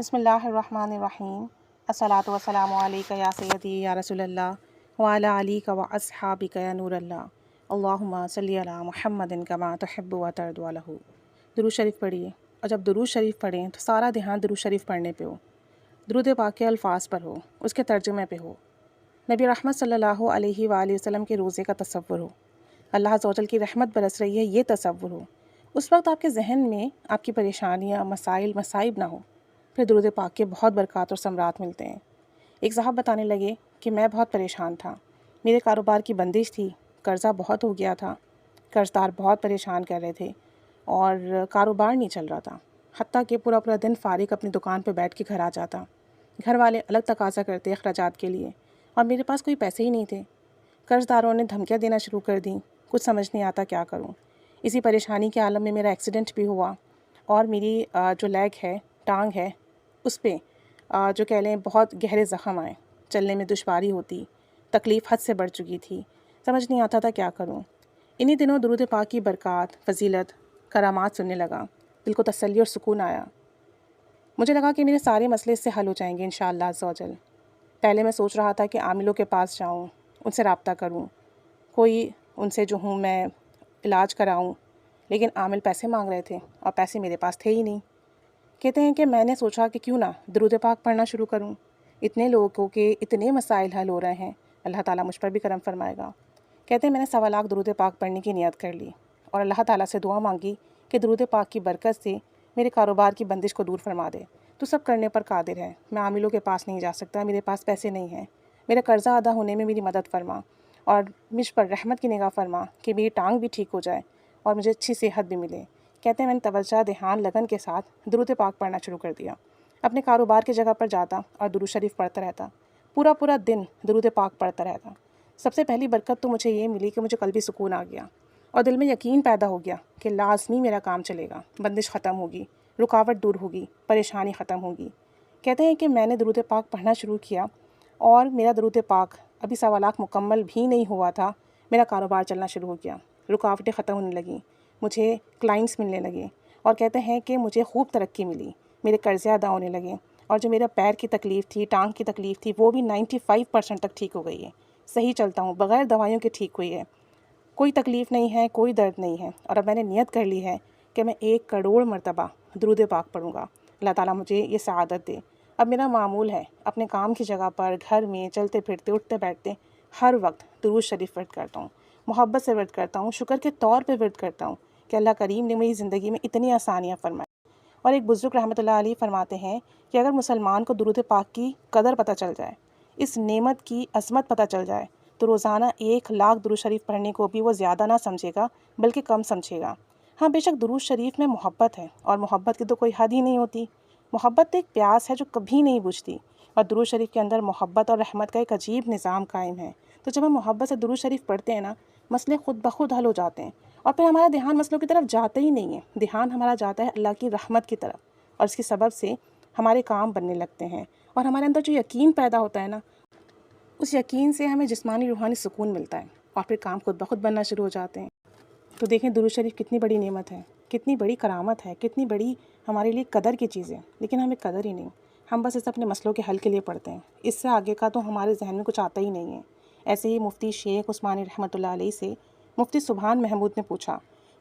بسم اللہ الرحمن الرحیم۔ الصلاۃ والسلام علیک یا سیدی یا رسول اللہ وعلی علیک و اصحابک یا نور اللہ، اللہم صلی علی محمد کما تحب و ترضی عنہ۔ درود شریف پڑھیے، اور جب درود شریف پڑھیں تو سارا دھیان درود شریف پڑھنے پہ ہو، درود پاک کے الفاظ پر ہو، اس کے ترجمے پہ ہو، نبی رحمت صلی اللہ علیہ وآلہ وسلم کے روزے کا تصور ہو، اللہ عز و جل کی رحمت برس رہی ہے یہ تصور ہو، اس وقت آپ کے ذہن میں آپ کی پریشانیاں، مسائل، مصائب نہ ہو، پھر درود پاک کے بہت برکات اور ثمرات ملتے ہیں۔ ایک صاحب بتانے لگے کہ میں بہت پریشان تھا، میرے کاروبار کی بندش تھی، قرضہ بہت ہو گیا تھا، قرض دار بہت پریشان کر رہے تھے اور کاروبار نہیں چل رہا تھا، حتیٰ کہ پورا دن فارغ اپنی دکان پہ بیٹھ کے گھر آ جاتا، گھر والے الگ تقاضا کرتے اخراجات کے لیے اور میرے پاس کوئی پیسے ہی نہیں تھے، قرض داروں نے دھمکیاں دینا شروع کر دیں، کچھ سمجھ نہیں آتا کیا کروں۔ اسی پریشانی کے عالم میں میرا ایکسیڈنٹ بھی ہوا اور میری جو لیگ ہے، ٹانگ ہے، اس پہ جو کہہ لیں بہت گہرے زخم آئے، چلنے میں دشواری ہوتی، تکلیف حد سے بڑھ چکی تھی، سمجھ نہیں آتا تھا کیا کروں۔ انہی دنوں درود پاک کی برکات، فضیلت، کرامات سننے لگا، دل کو تسلی اور سکون آیا۔ مجھے لگا کہ میرے سارے مسئلے اس سے حل ہو جائیں گے انشاءاللہ عز و جل۔ پہلے میں سوچ رہا تھا کہ عاملوں کے پاس جاؤں، ان سے رابطہ کروں، کوئی ان سے جو ہوں میں علاج کراؤں، لیکن عامل پیسے مانگ رہے تھے اور پیسے میرے پاس تھے ہی نہیں۔ کہتے ہیں کہ میں نے سوچا کہ کیوں نہ درود پاک پڑھنا شروع کروں، اتنے لوگوں کے اتنے مسائل حل ہو رہے ہیں، اللہ تعالیٰ مجھ پر بھی کرم فرمائے گا۔ کہتے ہیں میں نے 1.25 لاکھ درود پاک پڑھنے کی نیت کر لی اور اللہ تعالیٰ سے دعا مانگی کہ درود پاک کی برکت سے میرے کاروبار کی بندش کو دور فرما دے، تو سب کرنے پر قادر ہے، میں عاملوں کے پاس نہیں جا سکتا، میرے پاس پیسے نہیں ہیں، میرا قرضہ ادا ہونے میں میری مدد فرما اور مجھ پر رحمت کی نگاہ فرما کہ میری ٹانگ بھی ٹھیک ہو جائے اور مجھے اچھی صحت بھی ملے۔ کہتے ہیں میں نے توجہ، دھیان، لگن کے ساتھ درود پاک پڑھنا شروع کر دیا، اپنے کاروبار کی جگہ پر جاتا اور درود شریف پڑھتا رہتا، پورا دن درود پاک پڑھتا رہتا۔ سب سے پہلی برکت تو مجھے یہ ملی کہ مجھے قلبی سکون آ گیا اور دل میں یقین پیدا ہو گیا کہ لازمی میرا کام چلے گا، بندش ختم ہوگی، رکاوٹ دور ہوگی، پریشانی ختم ہوگی۔ کہتے ہیں کہ میں نے درود پاک پڑھنا شروع کیا اور میرا درود پاک ابھی 1.25 لاکھ مکمل بھی نہیں ہوا تھا، میرا کاروبار چلنا شروع ہو گیا، رکاوٹیں ختم ہونے لگیں، مجھے کلائنٹس ملنے لگے اور کہتے ہیں کہ مجھے خوب ترقی ملی، میرے قرضے ادا ہونے لگے اور جو میرا پیر کی تکلیف تھی، ٹانگ کی تکلیف تھی، وہ بھی 95% تک ٹھیک ہو گئی ہے، صحیح چلتا ہوں، بغیر دوائیوں کے ٹھیک ہوئی ہے، کوئی تکلیف نہیں ہے، کوئی درد نہیں ہے، اور اب میں نے نیت کر لی ہے کہ میں 1 کروڑ مرتبہ درود پاک پڑھوں گا، اللہ تعالیٰ مجھے یہ سعادت دے۔ اب میرا معمول ہے اپنے کام کی جگہ پر، گھر میں، چلتے پھرتے، اٹھتے بیٹھتے ہر وقت درود شریف ورد کرتا ہوں، محبت سے ورد کرتا ہوں، شکر کے طور پہ ورد کرتا ہوں کہ اللہ کریم نے میری زندگی میں اتنی آسانیاں فرمائی۔ اور ایک بزرگ رحمۃ اللہ علیہ فرماتے ہیں کہ اگر مسلمان کو درود پاک کی قدر پتہ چل جائے، اس نعمت کی عظمت پتہ چل جائے، تو روزانہ 1 لاکھ درود شریف پڑھنے کو بھی وہ زیادہ نہ سمجھے گا بلکہ کم سمجھے گا۔ ہاں بے شک درود شریف میں محبت ہے اور محبت کی تو کوئی حد ہی نہیں ہوتی، محبت تو ایک پیاس ہے جو کبھی نہیں بجھتی، اور درود شریف کے اندر محبت اور رحمت کا ایک عجیب نظام قائم ہے۔ تو جب ہم محبت سے درود شریف پڑھتے ہیں نا، مسئلے خود بخود حل ہو جاتے ہیں اور پھر ہمارا دھیان مسئلوں کی طرف جاتا ہی نہیں ہے، دھیان ہمارا جاتا ہے اللہ کی رحمت کی طرف، اور اس کے سبب سے ہمارے کام بننے لگتے ہیں اور ہمارے اندر جو یقین پیدا ہوتا ہے نا، اس یقین سے ہمیں جسمانی روحانی سکون ملتا ہے اور پھر کام خود بخود بننا شروع ہو جاتے ہیں۔ تو دیکھیں درود شریف کتنی بڑی نعمت ہے، کتنی بڑی کرامت ہے، کتنی بڑی ہمارے لیے قدر کی چیز ہے، لیکن ہمیں قدر ہی نہیں، ہم بس اسے اپنے مسئلوں کے حل کے لیے پڑھتے ہیں، اس سے آگے کا تو ہمارے ذہن میں کچھ آتا ہی نہیں ہے۔ ایسے ہی مفتی شیخ عثمانی رحمۃ اللہ علیہ سے مفتی سبحان محمود نے پوچھا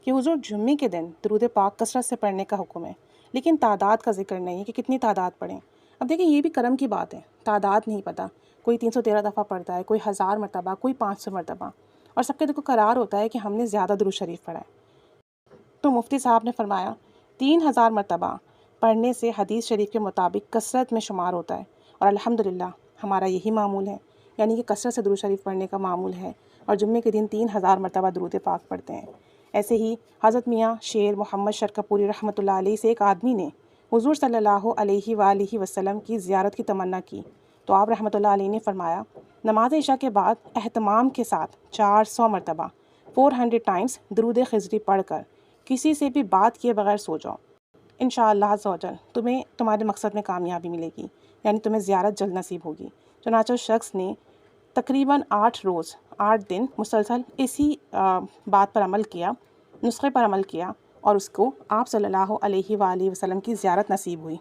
کہ حضور جمعے کے دن درود پاک کثرت سے پڑھنے کا حکم ہے، لیکن تعداد کا ذکر نہیں ہے کہ کتنی تعداد پڑھیں۔ اب دیکھیں یہ بھی کرم کی بات ہے، تعداد نہیں پتہ، کوئی 313 دفعہ پڑھتا ہے، کوئی 1000 مرتبہ، کوئی 500 مرتبہ، اور سب کے دل کو قرار ہوتا ہے کہ ہم نے زیادہ درود شریف پڑھا ہے۔ تو مفتی صاحب نے فرمایا 3000 مرتبہ پڑھنے سے حدیث شریف کے مطابق کثرت میں شمار ہوتا ہے، اور الحمدللہ ہمارا یہی معمول ہے، یعنی کہ کثرت سے درود شریف پڑھنے کا معمول ہے، اور جمعے کے دن 3000 مرتبہ درود پاک پڑھتے ہیں۔ ایسے ہی حضرت میاں شیر محمد شرکپوری رحمۃ اللہ علیہ سے ایک آدمی نے حضور صلی اللہ علیہ وآلہ وسلم کی زیارت کی تمنا کی، تو آپ رحمۃ اللہ علیہ نے فرمایا نماز عشاء کے بعد اہتمام کے ساتھ 400 مرتبہ 400 ٹائمز درود خضری پڑھ کر کسی سے بھی بات کیے بغیر سو جاؤ، انشاءاللہ عز و جل تمہیں تمہارے مقصد میں کامیابی ملے گی، یعنی تمہیں زیارت جلد نصیب ہوگی۔ چنانچہ اس شخص نے تقریباً 8 روز 8 دن مسلسل اسی بات پر عمل کیا، نسخے پر عمل کیا، اور اس کو آپ صلی اللہ علیہ وآلہ وسلم کی زیارت نصیب ہوئی۔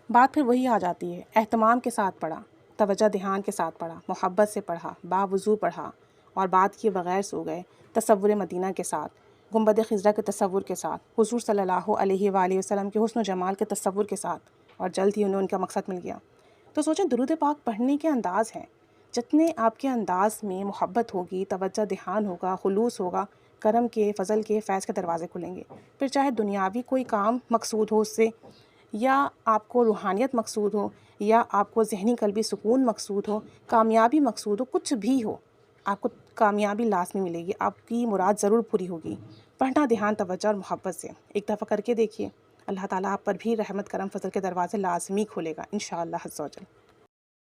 بات پھر وہی آ جاتی ہے، اہتمام کے ساتھ پڑھا، توجہ دھیان کے ساتھ پڑھا، محبت سے پڑھا، باوضو پڑھا اور بات کیے بغیر سو گئے، تصور مدینہ کے ساتھ، گنبد خضرا کے تصور کے ساتھ، حضور صلی اللہ علیہ وآلہ وسلم کے حسن و جمال کے تصور کے ساتھ، اور جلد ہی انہیں ان کا مقصد مل گیا۔ تو سوچیں درود پاک پڑھنے کے انداز ہیں، جتنے آپ کے انداز میں محبت ہوگی، توجہ دھیان ہوگا، خلوص ہوگا، کرم کے، فضل کے، فیض کے دروازے کھلیں گے۔ پھر چاہے دنیاوی کوئی کام مقصود ہو اس سے، یا آپ کو روحانیت مقصود ہو، یا آپ کو ذہنی قلبی سکون مقصود ہو، کامیابی مقصود ہو، کچھ بھی ہو، آپ کو کامیابی لازمی ملے گی، آپ کی مراد ضرور پوری ہوگی۔ پڑھنا دھیان، توجہ اور محبت سے، ایک دفعہ کر کے دیکھیے، اللہ تعالیٰ آپ پر بھی رحمت کرم فضل کے دروازے لازمی کھولے گا انشاءاللہ عز و جل۔